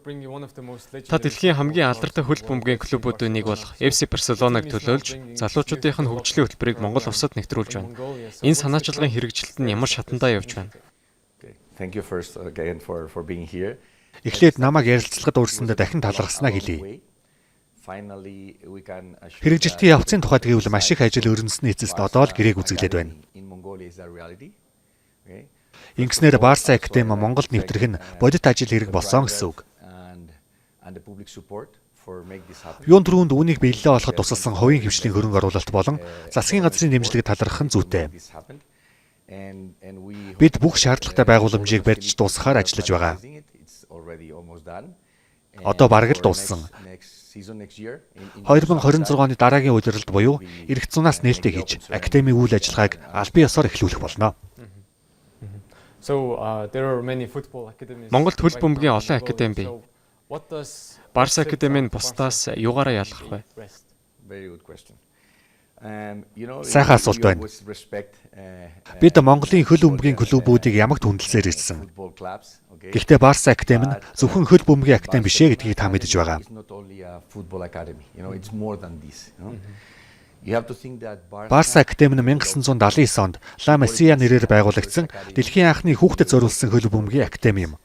Та дэлхийн хамгийн алдартай хөл бөмбөгийн клубүүдийн нэг болох FC Барселоныг төлөөлж, залуучуудын хөгжлийн хөтөлбөрийг Монгол улсад нэвтрүүлж байна. Энэ санаачилгын хэрэгжилт нь ямар шатандаа явж байна? Эхлээд намайг ярилцлагад урьсандаа дахин талархснаа хэлье. Хэрэгжилтийн явцын тухайд гэвэл маш их ажил өрнөсний эцэст одоо л гэрээг үзэглээд байна. Ингэснээр Барса Академи Монголд нэвтрэх нь бодит ажил хэрэг болсон гэсэн үг. Юун түрүүнд үүнийг биелэлээ олоход тусалсан хувийн хвшлийн хөрөнгө оруулалт болон засгийн газрын дэмжлэгийг талархах нь зүйтэй. Бид бүх шаардлагатай байгууламжийг барьж дуусгахаар ажиллаж байгаа. Одоо бараг л дууссан. 2026 оны дараагийн удирдалд буюу эх зунаас нээлттэй хийж академийн үйл ажиллагааг албан ёсоор эхлүүлэх болно. Монголд хөл бөмбөгийн олон академи бий. Барса Академи нь бусдаас юугаараа ялгарх вэ? Сайхан асуулт байна. Бид Монголын хөл бөмбөгийн клубүүдийг ямагт хүндэлсээр ирсэн. Гэхдээ Барса Академи нь зөвхөн хөл бөмбөгийн академи биш ээ гэдгийг та мэдэж байгаа. Барса Академи нь 1979 онд Ла Масия нэрээр байгуулагдсан дэлхийн анхны хүүхдэд зориулсан хөл бөмбөгийн академи юм.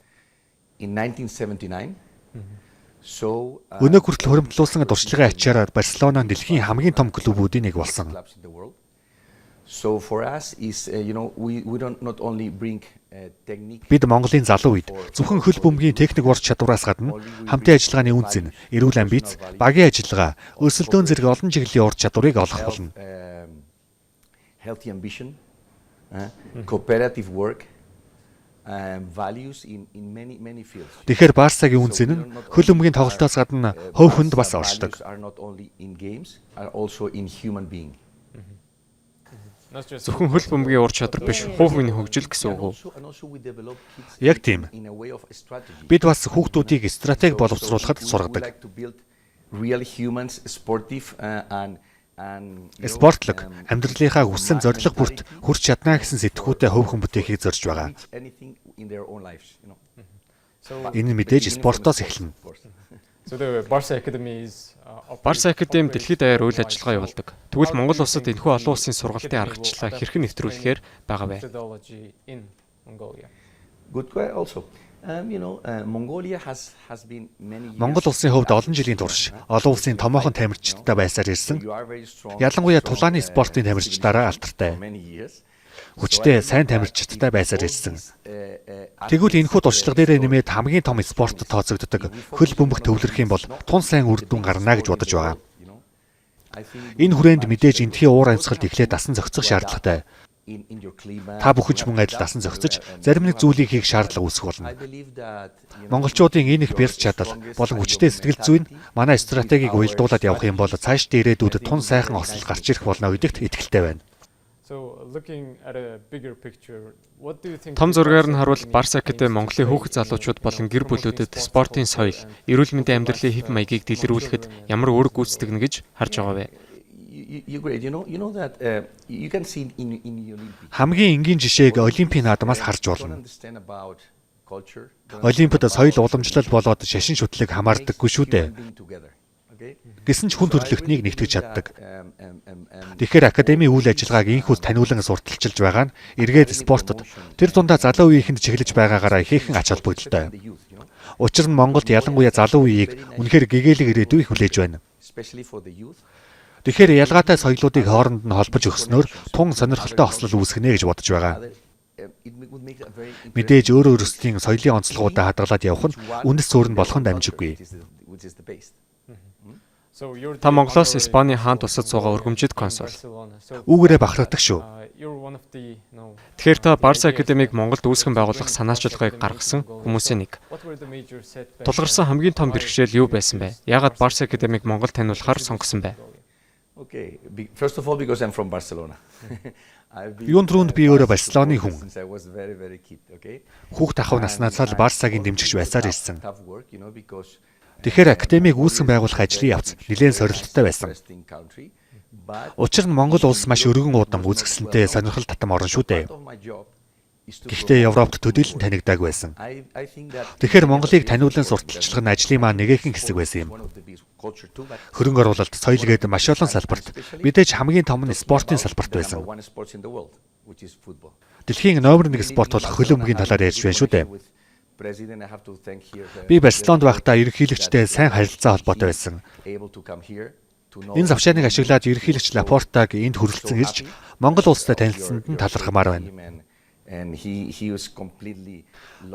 Өнөө хүртэл хуримтлуулсан дурчлагын ачаараар Барселона нь дэлхийн хамгийн том клубүүдийн нэг болсон. Бид Монголын залуу үед зөвхөн хөл бөмбөгийн техник ур чадвараас гадна хамтын ажиллагааны үнц нь, эрүүл амбиц, багийн ажиллагаа, өрсөлдөөн зэрэг олон чиглэлийн ур чадварыг олох болно. Тэгэхээр Барсагийн үнц нь хөл бөмбөгийн тоглолтоос гадна хувь хүнд бас оршдог. Зөвхөн хөл бөмбөгийн ур чадвар биш, хувь хүний хөгжил гэсэн үг үү? Яг тийм. Бид бас хүүхдүүдийг стратеги боловсруулахад сургадаг. Спортлог амьдралынхаа хүссэн зорилго бүрт хүрч чадна гэсэн сэтгүүтэй хувь хүн бүтээхийг зорж байгаа. Энэ нь мэдээж спортоос эхэлнэ. Барса Академи дэлхийд даяар үйл ажиллагаа явуулдаг. Тэгвэл Монгол улсад энэхүү олон улсын сургалтын аргачлалаа хэрхэн нэвтрүүлэхээр байгаа вэ? Монгол улсын хувьд олон жилийн турш олон улсын томоохон тамирчидтай байсаар ирсэн. Ялангуяа тулааны спортын тамирчдаараа алдартай. Хүчтэй сайн тамирчидтай байсаар ирсэн. Тэгвэл энэхүү туршлага дээрээ нэмээд хамгийн том спортод тооцогддог хөл бөмбөг төвлөрөх юм бол тун сайн үр дүн гарна гэж бодож байгаа. Энэ хүрээнд мэдээж эндхийн уур амьсгалд эхлээд дасан зохицох шаардлагатай. Та бүхэн ч мөн адил дасан зохицож зарим нэг зүйлийг хийх шаардлага үүсэх болно. Монголчуудын энэ их бэрс чадал болон хүчтэй сэтгэл зүйн манай стратегийг уялдуулаад явах юм бол цаашдын ирээдүйд тун сайхан ослол гарч ирэх болно гэдэгт итгэлтэй байна. Том зургаар нь харуул Барса Академи Монголын хүүхэд залуучууд болон гэр бүлүүдэд спортын соёл, эрүүл мэндийн амьдралын хэв маягийг дэлгэрүүлэхэд ямар үүрэг гүйцэтгэнэ гэж харж байгаа вэ? Хамгийн энгийн жишээг Олимпийн наадмаас харж болно. Олимпиад соёл уламжлал болоод шашин шүтлэг хамаардаггүй шүү дээ. Гэсэн ч хүн төрөлхтнийг нэгтгэж чаддаг. Тэгэхээр академийн үйл ажиллагааг инхүү таниулан сурталчилж байгаа нь эргээд спортод тэр дундаа залуу үеийнхэнд чиглэж байгаагаараа ихээхэн ач холбогдолтой. Учир нь Монголд ялангуяа залуу үеийг үнэхээр гэгээлэг ирээдүй хүлээж байна. Тэгэхээр ялгаатай соёлоодыг хооронд нь холбож өгснөөр тун сонирхолтой ослол үүсгэнэ гэж бодож байгаа. Мэдээж өөр өөрсдийн соёлын онцлогуудаа хадгалаад явах нь үнэс суурь нь болох нь амжиггүй. Та Монголоос Испаний хаан тусад суугаа өргөмжид консул. Үүгээрээ бахархдаг шүү. Тэгэхээр та Барса Академиг Монголд үүсгэн байгуулах санаачилгааг гаргасан хүмүүсийн нэг. Тулгарсан хамгийн том бэрхшээл юу байсан бэ? Яагаад Барса Академиг Монгол таниулахаар сонгосон бэ? Юун түрүүнд би өөрөө Барселоны хүн. Хүүхд ахуй наснаас л Барсагийн дэмжигч байсаар ирсэн. Тэгэхээр академиг үүсгэн байгуулах ажлын явц нэлээд сорилттой байсан. Учир нь Монгол улс маш өргөн удам үзэсгэлэнтэй сонирхол татам орн шүү дээ. Гэхдээ Европт төдийлөн танигдаагүй байсан. Тэгэхээр Монголыг таниулан сурталчлах нь ажлын маань нэгэн хэсэг байсан юм. Хөрөнгө оруулалт, соёл гээд маш олон салбарт мэдээж хамгийн том нь спортын салбарт байсан. Дэлхийн номер 1 спорт болох хөлбөмбөгийн талаар ярьж байна шүү дээ. Би Барселонд байхдаа ерөнхийлөгчтэй сайн харилцаа холбоотой байсан. Энэ завшааныг ашиглаад ерөнхийлөгч Лапортаг энд хүрэлцэн ирж Монгол улстай танилцсанд нь талархмаар байна.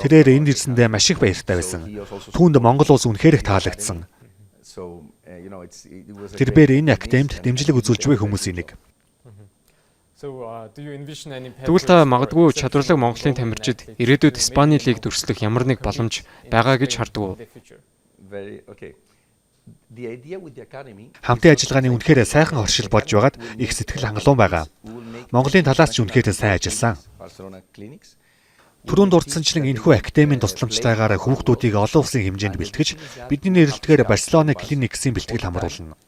Тэрээр энд ирсэндээ маш их баяртай байсан. Түүнд Монгол улс үнэхээр их таалагдсан. Тэрээр энэ академид дэмжлэг үзүүлж буй хүмүүсийн нэг. Тэгвэл та магадгүй чадварлаг Монголын тамирчид ирээдүйд Испани лиг дүрслэх ямар нэг боломж байгаа гэж хардаг уу? Хамтын ажиллагааны үнэхээр сайхан оршил болж байгаад их сэтгэл хангалуун байгаа. Монголын талаас ч үнэхээр сайн ажилласан. Түрүүнд дурдсанчлан энэхүү академийн тусламжтайгаар хүүхдүүдийг олон улсын хэмжээнд бэлтгэж бидний нэрэлтгээр Барселона Клиниксийн бэлтгэл хамруулна.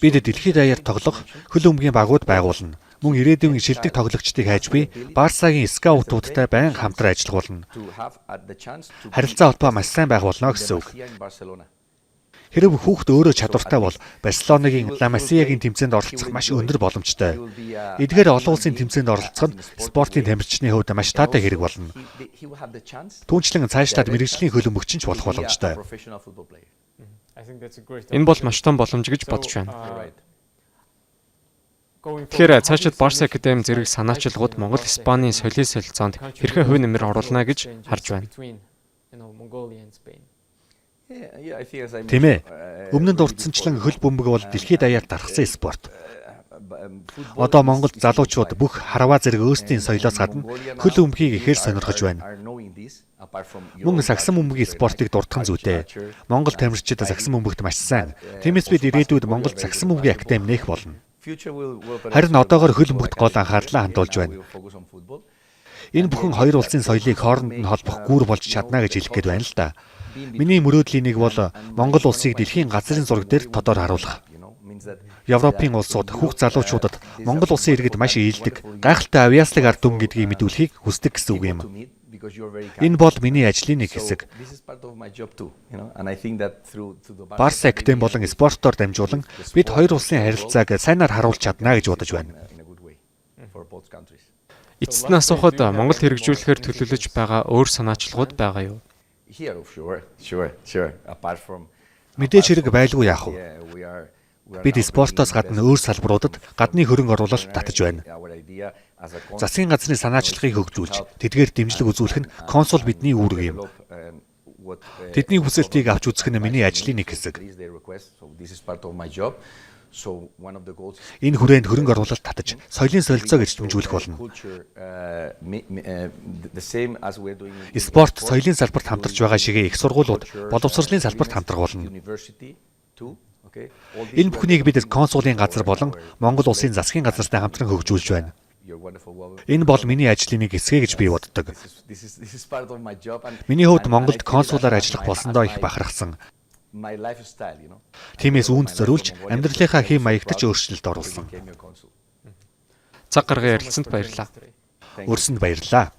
Бид дэлхийд даяар тоглох хөлбөмбөгийн багууд байгуулна. Мөн ирээдүйн шилдэг тоглогчдыг хайж буй Барсагийн скаутуудтай байнга хамтран ажиллах болно. Харилцаа холбоо маш сайн байх болно гэсэн үг. Хэрэг хүүхд өөрөө чадвартай бол Барселонагийн Ла Масиягийн тэмцээнд оролцох маш өндөр боломжтой. Эдгээр олон улсын тэмцээнд оролцох нь спортын тамирчны хувьд маш таатай хэрэг болно. Түүнчлэн цаашлаад мэрэгжлийн хөлбөмбөгч нь ч болох боломжтой. Энэ бол маш том боломж гэж бодож байна. Тэгэхээр цаашид Барса академи зэрэг санаачилгууд Монгол Испанийн соёлын солилцоонд хэрхэн хувь нэмэр оруулна гэж харж байна. Тийм ээ. Өмнө нь дурдсанчлан хөлбөмбөг бол дэлхийд даяар дарахсан спорт. Одоо Монголд залуучууд бүх харваа зэрэг өөрсдийн соёлоос гадна хөлбөмбөгийг ихээр сонирхож байна. Мөн сагсан бөмбөгийн спортыг дурдсан зүйтэй. Монгол тамирчид сагсан бөмбөгт маш сайн. Тиймээс бид ирээдүйд Монголд сагсан бөмбөгийн академи нээх болно. Харин одоогоор хөлбөмбөгт гол анхаарлаа хандуулж байна. Энэ бүхэн хоёр улсын соёлыг хооронд нь холбох гүүр болж чадна гэж хэлэх гээд байна л да. Миний мөрөөдлийн нэг бол Монгол улсыг дэлхийн газрын зураг дээр тодор харуулах. Европын улсууд хүүхд залуучуудад Монгол улсын иргэд маш ийдэг, гайхалтай авиаслаг ард түмэн гэдгийг мэдүүлэхийг хүсдэг гэсэн үг юм. Энэ бол миний ажлын нэг хэсэг. Барса академи болон спортоор дамжуулан бид хоёр улсын харилцааг сайнаар харуулж чадна гэж бодож байна. Эцэст нь асуухад Монгол хэрэгжүүлэхээр төлөвлөж байгаа өөр санаачлагууд байгаа юу? Мэдээж хэрэг байлгүй яах вэ? Бид спортоос гадна өөр салбаруудад гадны хөрөнгө оруулалт татаж байна. Засгийн газрын санаачлагыг хөгжүүлж, тэдгээр дэмжлэг үзүүлэх нь консул бидний үүрэг юм. Тэдний хүсэлтийг авч үзэх нь миний ажлын нэг хэсэг. Энэ хүрээнд хөрөнгө оруулалт татаж, соёлын солилцоог эрчимжүүлэх болно. Спорт, соёлын салбарт хамтарч байгаа шигээ их сургуулиуд, боловсролын салбарт хамтрах болно. Энэ бүхнийг бид консулын газар болон Монгол улсын засгийн газартай хамтран хөгжүүлж байна. Энэ бол миний ажлын нэг хэсэг гэж би боддог. Миний хувьд Монголд консулаар ажиллах болсондоо их бахархсан. Тиймээс үүнд зориулж амьдралынхаа хэм маягт ч өөрчлөлт оруулсан. Цаг гаргаа ярилцсанд баярлалаа. Өрсөнд баярлалаа.